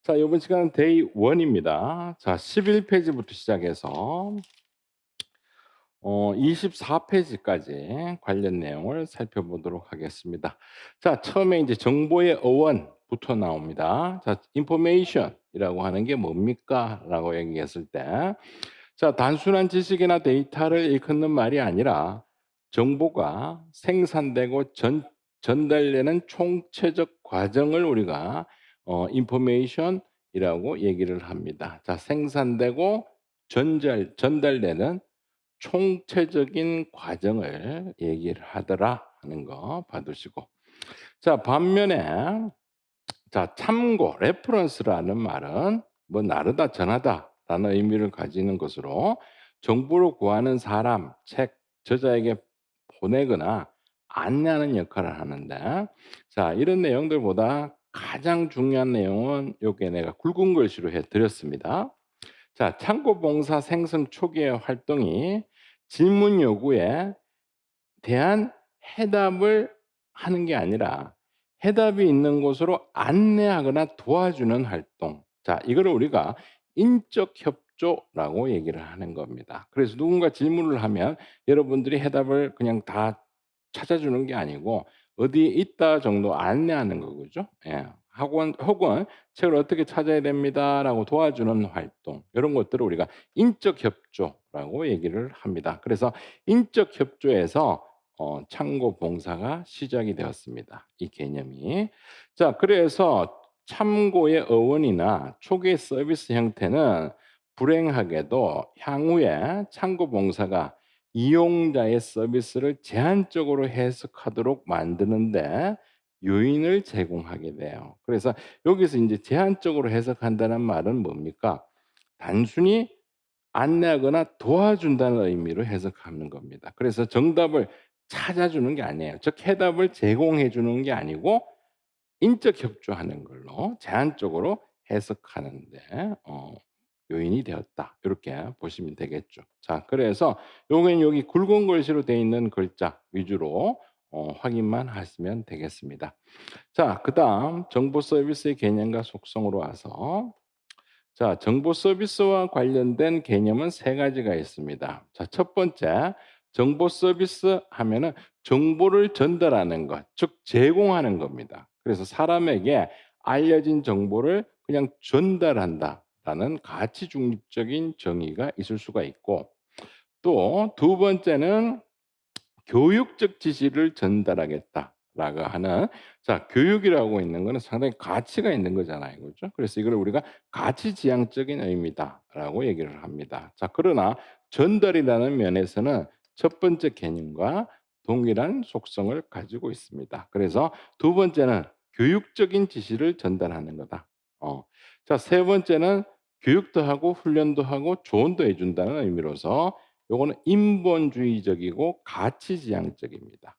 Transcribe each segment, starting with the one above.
자, 이번 시간은 데이 1입니다. 자, 11페이지부터 시작해서 24페이지까지 관련 내용을 살펴보도록 하겠습니다. 자, 처음에 이제 정보의 어원부터 나옵니다. 자, information이라고 하는 게 뭡니까? 라고 얘기했을 때, 자, 단순한 지식이나 데이터를 일컫는 말이 아니라 정보가 생산되고 전달되는 총체적 과정을 우리가 information이라고 얘기를 합니다. 자, 생산되고 전달되는 총체적인 과정을 얘기를 하더라 하는 거 봐두시고. 자, 반면에 자, 참고 레퍼런스라는 말은 뭐 나르다 전하다라는 의미를 가지는 것으로 정보를 구하는 사람, 책, 저자에게 보내거나 안내하는 역할을 하는데, 자, 이런 내용들보다 가장 중요한 내용은 요게 내가 굵은 글씨로 해 드렸습니다. 자, 창고 봉사 생성 초기의 활동이 질문 요구에 대한 해답을 하는 게 아니라 해답이 있는 곳으로 안내하거나 도와주는 활동. 자, 이거를 우리가 인적 협조라고 얘기를 하는 겁니다. 그래서 누군가 질문을 하면 여러분들이 해답을 그냥 다 찾아주는 게 아니고 어디에 있다 정도 안내하는 거죠. 예. 학원 혹은 책을 어떻게 찾아야 됩니다라고 도와주는 활동. 이런 것들을 우리가 인적 협조라고 얘기를 합니다. 그래서 인적 협조에서 창고 봉사가 시작이 되었습니다. 이 개념이. 자, 그래서 참고의 어원이나 초기 서비스 형태는 불행하게도 향후에 창고 봉사가 이용자의 서비스를 제한적으로 해석하도록 만드는데 요인을 제공하게 돼요. 그래서 여기서 이제 제한적으로 해석한다는 말은 뭡니까? 단순히 안내하거나 도와준다는 의미로 해석하는 겁니다. 그래서 정답을 찾아주는 게 아니에요. 즉 해답을 제공해 주는 게 아니고 인적 협조하는 걸로 제한적으로 해석하는 데 요인이 되었다. 이렇게 보시면 되겠죠. 자, 그래서 요건 여기 굵은 글씨로 되어 있는 글자 위주로 확인만 하시면 되겠습니다. 자, 그다음 정보 서비스의 개념과 속성으로 와서, 자, 정보 서비스와 관련된 개념은 세 가지가 있습니다. 자, 첫 번째, 정보 서비스 하면은 정보를 전달하는 것, 즉 제공하는 겁니다. 그래서 사람에게 알려진 정보를 그냥 전달한다라는 가치 중립적인 정의가 있을 수가 있고, 또 두 번째는 교육적 지시를 전달하겠다라고 하는, 자, 교육이라고 있는 거는 상당히 가치가 있는 거잖아요. 그죠? 그래서 이걸 우리가 가치지향적인 의미다라고 얘기를 합니다. 자, 그러나 전달이라는 면에서는 첫 번째 개념과 동일한 속성을 가지고 있습니다. 그래서 두 번째는 교육적인 지시를 전달하는 거다. 자, 세 번째는 교육도 하고 훈련도 하고 조언도 해 준다는 의미로서 요거는 인본주의적이고 가치지향적입니다.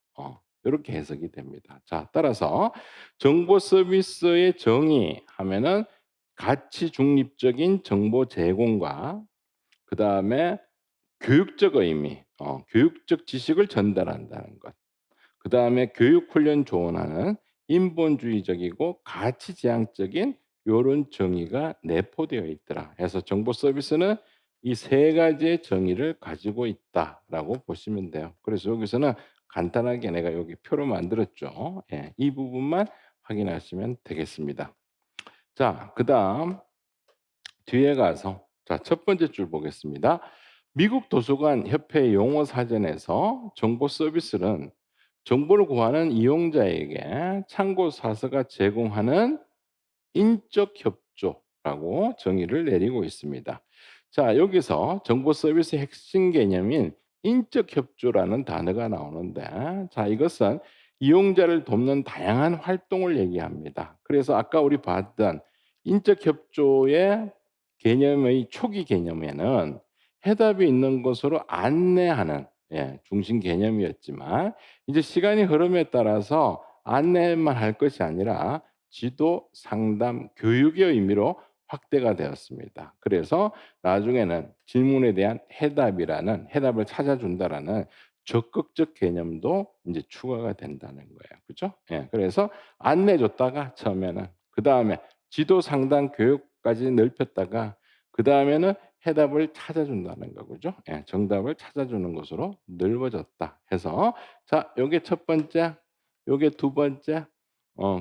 요렇게 해석이 됩니다. 자, 따라서 정보 서비스의 정의하면은 가치 중립적인 정보 제공과 그다음에 교육적 의미, 교육적 지식을 전달한다는 것. 그다음에 교육 훈련 조언하는 인본주의적이고 가치지향적인 요런 정의가 내포되어 있더라. 해서 정보 서비스는 이 세 가지의 정의를 가지고 있다라고 보시면 돼요. 그래서 여기서는 간단하게 내가 여기 표로 만들었죠. 예, 이 부분만 확인하시면 되겠습니다. 자, 그다음 뒤에 가서, 자, 첫 번째 줄 보겠습니다. 미국 도서관 협회 용어 사전에서 정보 서비스는 정보를 구하는 이용자에게 참고 사서가 제공하는 인적 협조라고 정의를 내리고 있습니다. 자, 여기서 정보 서비스의 핵심 개념인 인적 협조라는 단어가 나오는데, 자, 이것은 이용자를 돕는 다양한 활동을 얘기합니다. 그래서 아까 우리 봤던 인적 협조의 개념의 초기 개념에는 해답이 있는 곳으로 안내하는, 예, 중심 개념이었지만 이제 시간이 흐름에 따라서 안내만 할 것이 아니라 지도, 상담, 교육의 의미로 확대가 되었습니다. 그래서 나중에는 질문에 대한 해답이라는, 해답을 찾아준다라는 적극적 개념도 이제 추가가 된다는 거예요. 그죠? 예. 그래서 안내 줬다가 처음에는, 그다음에 지도 상담 교육까지 넓혔다가 그다음에는 해답을 찾아준다는 거 그죠? 예. 정답을 찾아주는 것으로 넓어졌다 해서 자 요게 첫 번째, 요게 두 번째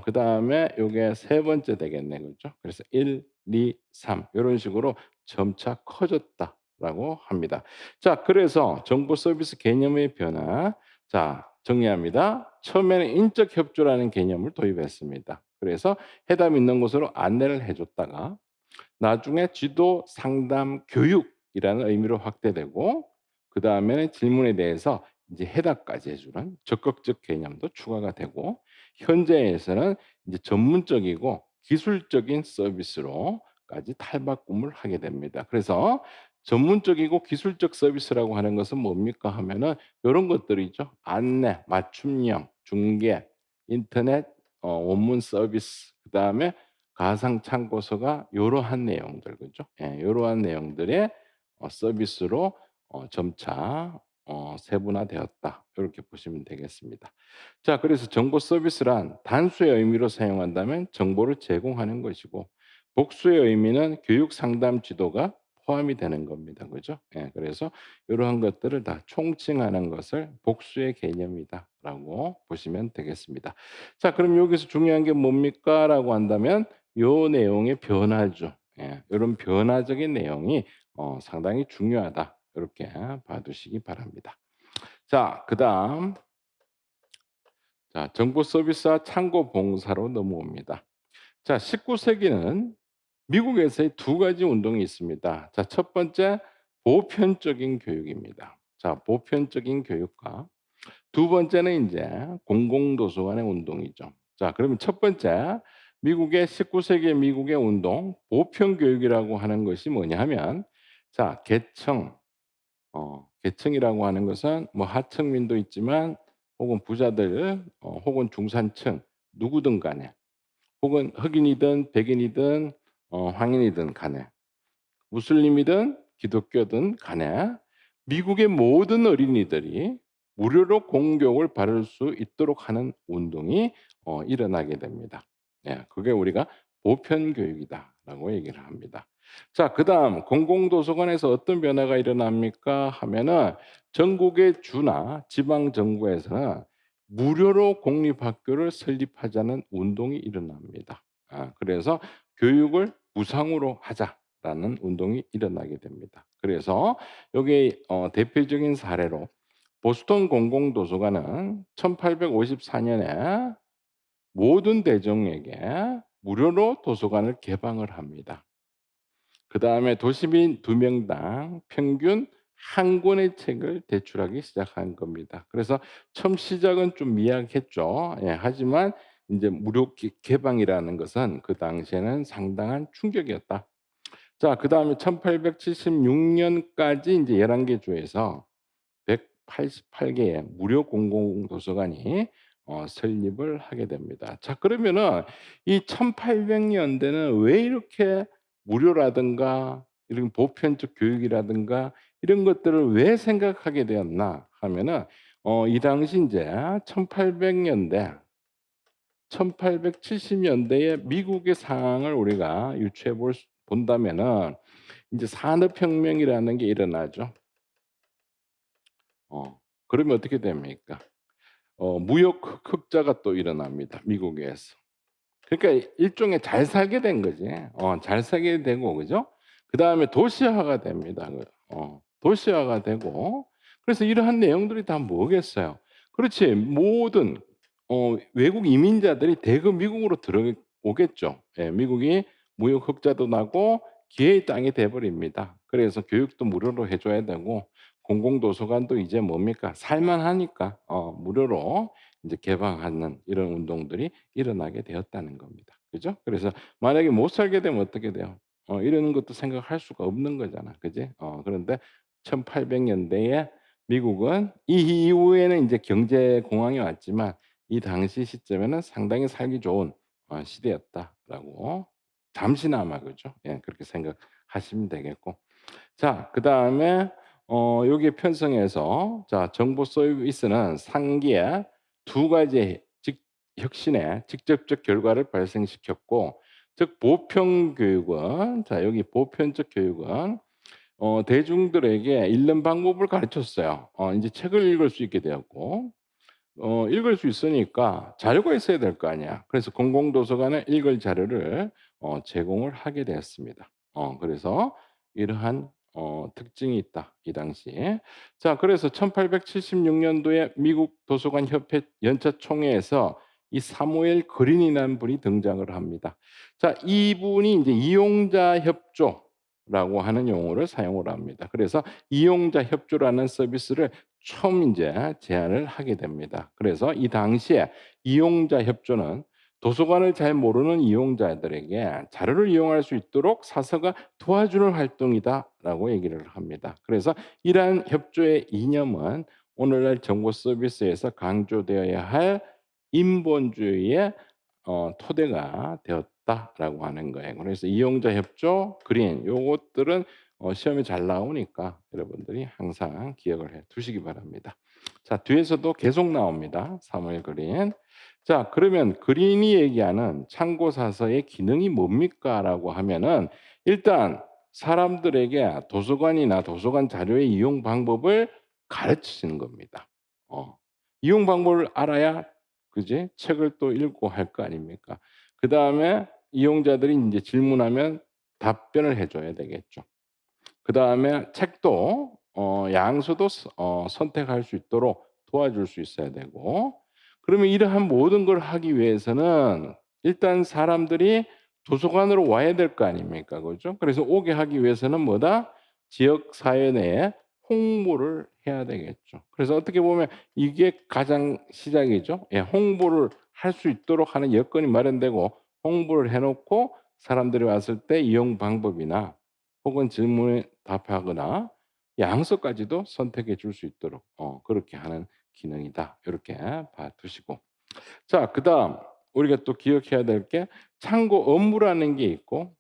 그다음에 요게 세 번째 되겠네. 그죠? 그래서 1, 2, 3 요런 식으로 점차 커졌다라고 합니다. 자 그래서 정보 서비스 개념의 변화 자 정리합니다. 처음에는 인적 협조라는 개념을 도입했습니다. 그래서 해답 있는 곳으로 안내를 해 줬다가 나중에 지도 상담 교육이라는 의미로 확대되고 그다음에는 질문에 대해서 이제 해답까지 해 주는 적극적 개념도 추가가 되고 현재에서는 이제 전문적이고 기술적인 서비스로까지 탈바꿈을 하게 됩니다. 그래서 전문적이고 기술적 서비스라고 하는 것은 뭡니까 하면은 요런 것들이죠. 안내, 맞춤형, 중개, 인터넷 원문 서비스 그다음에 가상 참고서가 요러한 내용들 그죠? 예. 요러한 내용들의 서비스로 점차 세분화되었다. 요렇게 보시면 되겠습니다. 자 그래서 정보 서비스란 단수의 의미로 사용한다면 정보를 제공하는 것이고 복수의 의미는 교육 상담 지도가 포함이 되는 겁니다. 그죠? 예. 그래서 요러한 것들을 다 총칭하는 것을 복수의 개념이다라고 보시면 되겠습니다. 자 그럼 여기서 중요한 게 뭡니까?라고 한다면 요 내용의 변화죠. 예. 요런 변화적인 내용이 상당히 중요하다. 요렇게 봐두시기 바랍니다. 자 그다음 자 정보 서비스와 참고 봉사로 넘어옵니다. 자 19 세기는 미국에서의 두 가지 운동이 있습니다. 자 첫 번째 보편적인 교육입니다. 자 보편적인 교육과 두 번째는 이제 공공도서관의 운동이죠. 자 그러면 첫 번째 미국의 19 세기 미국의 운동 보편 교육이라고 하는 것이 뭐냐 하면 자 계층이라고 하는 것은 뭐 하층민도 있지만 혹은 부자들 혹은 중산층 누구든 간에 혹은 흑인이든 백인이든 황인이든 간에 무슬림이든 기독교든 간에 미국의 모든 어린이들이 무료로 공교육을 받을 수 있도록 하는 운동이 일어나게 됩니다. 예, 그게 우리가 보편 교육이다라고 얘기를 합니다. 자, 그다음 공공도서관에서 어떤 변화가 일어납니까 하면은 전국의 주나 지방 정부에서는 무료로 공립학교를 설립하자는 운동이 일어납니다. 그래서 교육을 무상으로 하자라는 운동이 일어나게 됩니다. 그래서 여기 대표적인 사례로 보스턴 공공도서관은 1854년에 모든 대중에게 무료로 도서관을 개방을 합니다. 그다음에 도시민 2명당 평균 한 권의 책을 대출하기 시작한 겁니다. 그래서 처음 시작은 좀 미약했죠. 예 하지만 인제 무료 개방이라는 것은 그 당시에는 상당한 충격이었다. 자 그다음에 1876 년까지 인제 11개 주에서 188 개의 무료 공공 도서관이 설립을 하게 됩니다. 자 그러면은 이 1800 년대는 왜 이렇게 무료라든가 이런 보편적 교육이라든가 이런 것들을 왜 생각하게 되었나 하면은 이 당시 인제 1800 년대 1870 년대의 미국의 상황을 우리가 유추해 본다면은 인제 산업혁명이라는 게 일어나죠. 그러면 어떻게 됩니까? 무역 흑자가 또 일어납니다, 미국에서. 그러니까 일종의 잘 살게 된 거지. 잘 살게 되고 그죠? 그다음에 도시화가 됩니다. 도시화가 되고 그래서 이러한 내용들이 다 뭐겠어요? 그렇지. 모든 외국 이민자들이 대거 미국으로 들어오겠죠. 예. 미국이 무역 흑자도 나고 기회의 땅이 돼 버립니다. 그래서 교육도 무료로 해 줘야 되고 공공도서관도 이제 뭡니까? 살만하니까 무료로 인제 개방하는 이런 운동들이 일어나게 되었다는 겁니다. 그죠? 그래서 만약에 못 살게 되면 어떻게 돼요? 이러는 것도 생각할 수가 없는 거잖아. 그지? 그런데 1800 년대에 미국은 이 이후에는 인제 경제 공황이 왔지만 이 당시 시점에는 상당히 살기 좋은 시대였다라고 잠시나마 그죠? 예 그렇게 생각하시면 되겠고. 자 그다음에 여기에 편성해서 자 정보 서비스는 상기에 두 가지 즉 혁신의 직접적 결과를 발생시켰고 즉 보편 교육은 자 여기 보편적 교육은 대중들에게 읽는 방법을 가르쳤어요. 인제 책을 읽을 수 있게 되었고 읽을 수 있으니까 자료가 있어야 될 거 아니야. 그래서 공공도서관에 읽을 자료를 제공을 하게 되었습니다. 그래서 이러한 특징이 있다, 이 당시에. 자 그래서 1876 년도에 미국 도서관 협회 연차 총회에서 이 사무엘 그린이라는 분이 등장을 합니다. 자 이분이 인제 이용자 협조라고 하는 용어를 사용을 합니다. 그래서 이용자 협조라는 서비스를 처음 인제 제안을 하게 됩니다. 그래서 이 당시에 이용자 협조는 도서관을 잘 모르는 이용자들에게 자료를 이용할 수 있도록 사서가 도와주는 활동이다라고 얘기를 합니다. 그래서 이러한 협조의 이념은 오늘날 정보 서비스에서 강조되어야 할 인본주의의 토대가 되었다라고 하는 거예요. 그래서 이용자 협조, 그린 요것들은 시험에 잘 나오니까 여러분들이 항상 기억을 해 두시기 바랍니다. 자 뒤에서도 계속 나옵니다. 사무엘 그린. 자 그러면 그린이 얘기하는 참고 사서의 기능이 뭡니까?라고 하면은 일단 사람들에게 도서관이나 도서관 자료의 이용 방법을 가르치시는 겁니다. 이용 방법을 알아야 그지? 책을 또 읽고 할 거 아닙니까? 그다음에 이용자들이 인제 질문하면 답변을 해 줘야 되겠죠. 그다음에 책도 양수도 선택할 수 있도록 도와줄 수 있어야 되고 그러면 이러한 모든 걸 하기 위해서는 일단 사람들이 도서관으로 와야 될 거 아닙니까? 그죠? 그래서 오게 하기 위해서는 뭐다? 지역 사회 내에 홍보를 해야 되겠죠. 그래서 어떻게 보면 이게 가장 시작이죠. 예 홍보를 할 수 있도록 하는 여건이 마련되고 홍보를 해 놓고 사람들이 왔을 때 이용 방법이나 혹은 질문에 답하거나 양서까지도 선택해 줄 수 있도록 그렇게 하는 기능이다. 요렇게 봐 두시고. 자 그다음 우리가 또 기억해야 될 게 참고 업무라는 게 있고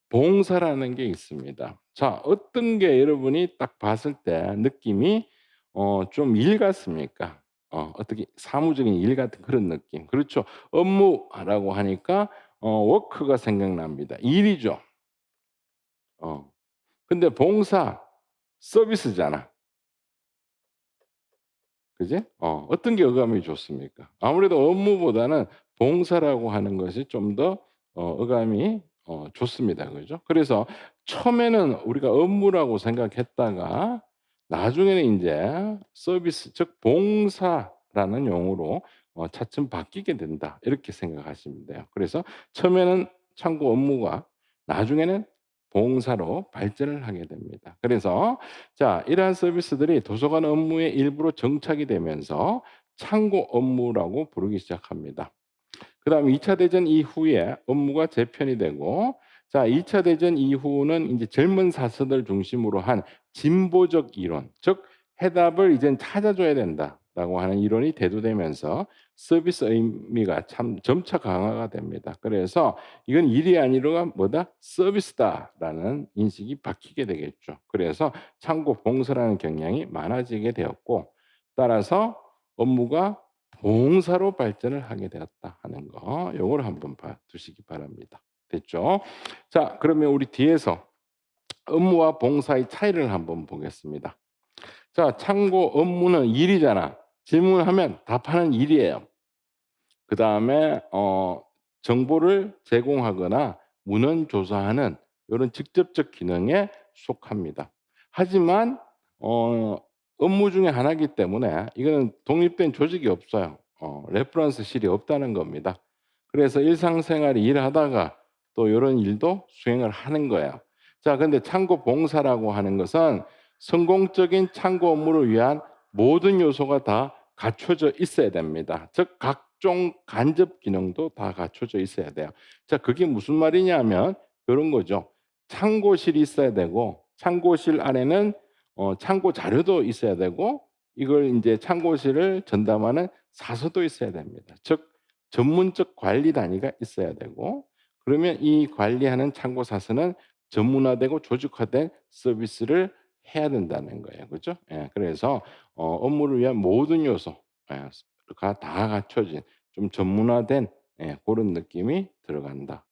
봉사라는 게 있습니다. 자 어떤 게 여러분이 딱 봤을 때 느낌이 좀 일 같습니까? 어떻게 사무적인 일 같은 그런 느낌. 그렇죠. 업무라고 하니까 워크가 생각납니다. 일이죠. 어. 근데 봉사 서비스잖아. 그지? 어떤 게 어감이 좋습니까? 아무래도 업무보다는 봉사라고 하는 것이 좀 더 어감이 좋습니다. 그죠? 그래서 처음에는 우리가 업무라고 생각했다가 나중에는 인제 서비스 즉 봉사라는 용어로 차츰 바뀌게 된다. 이렇게 생각하시면 돼요. 그래서 처음에는 창구 업무가 나중에는 봉사로 발전을 하게 됩니다. 그래서 자 이러한 서비스들이 도서관 업무의 일부로 정착이 되면서 창고 업무라고 부르기 시작합니다. 그다음에 2차 대전 이후에 업무가 재편이 되고 자 2차 대전 이후는 인제 젊은 사서들 중심으로 한 진보적 이론 즉 '해답을 이젠 찾아줘야 된다.'라고 하는 이론이 대두되면서 서비스 의미가 참 점차 강화가 됩니다. 그래서 '이건 일이 아니라 뭐다? 서비스다.'라는 인식이 바뀌게 되겠죠. 그래서 창고 봉사라는 경향이 많아지게 되었고 따라서 업무가 봉사로 발전을 하게 되었다 하는 거 요거를 한번 봐 두시기 바랍니다. 됐죠? 자 그러면 우리 뒤에서 업무와 봉사의 차이를 한번 보겠습니다. 자 참고 업무는 일이잖아. 질문하면 답하는 일이에요. 그다음에 정보를 제공하거나 문헌 조사하는 요런 직접적 기능에 속합니다. 하지만 어 업무 중에 하나이기 때문에 이거는 독립된 조직이 없어요. 레퍼런스실이 없다는 겁니다. 그래서 일상생활에 일하다가 또 요런 일도 수행을 하는 거예요. 자 근데 창고 봉사라고 하는 것은 성공적인 창고 업무를 위한 모든 요소가 다 갖춰져 있어야 됩니다. 즉 각종 간접 기능도 다 갖춰져 있어야 돼요. 자 그게 무슨 말이냐면 요런 거죠. 창고실이 있어야 되고 창고실 안에는 창고 자료도 있어야 되고 이걸 인제 창고실을 전담하는 사서도 있어야 됩니다. 즉 전문적 관리 단위가 있어야 되고 그러면 이 관리하는 창고 사서는 전문화되고 조직화된 서비스를 해야 된다는 거예요. 그죠? 예. 그래서 업무를 위한 모든 요소 예 가 다 갖춰진 좀 전문화된 예 고런 느낌이 들어간다.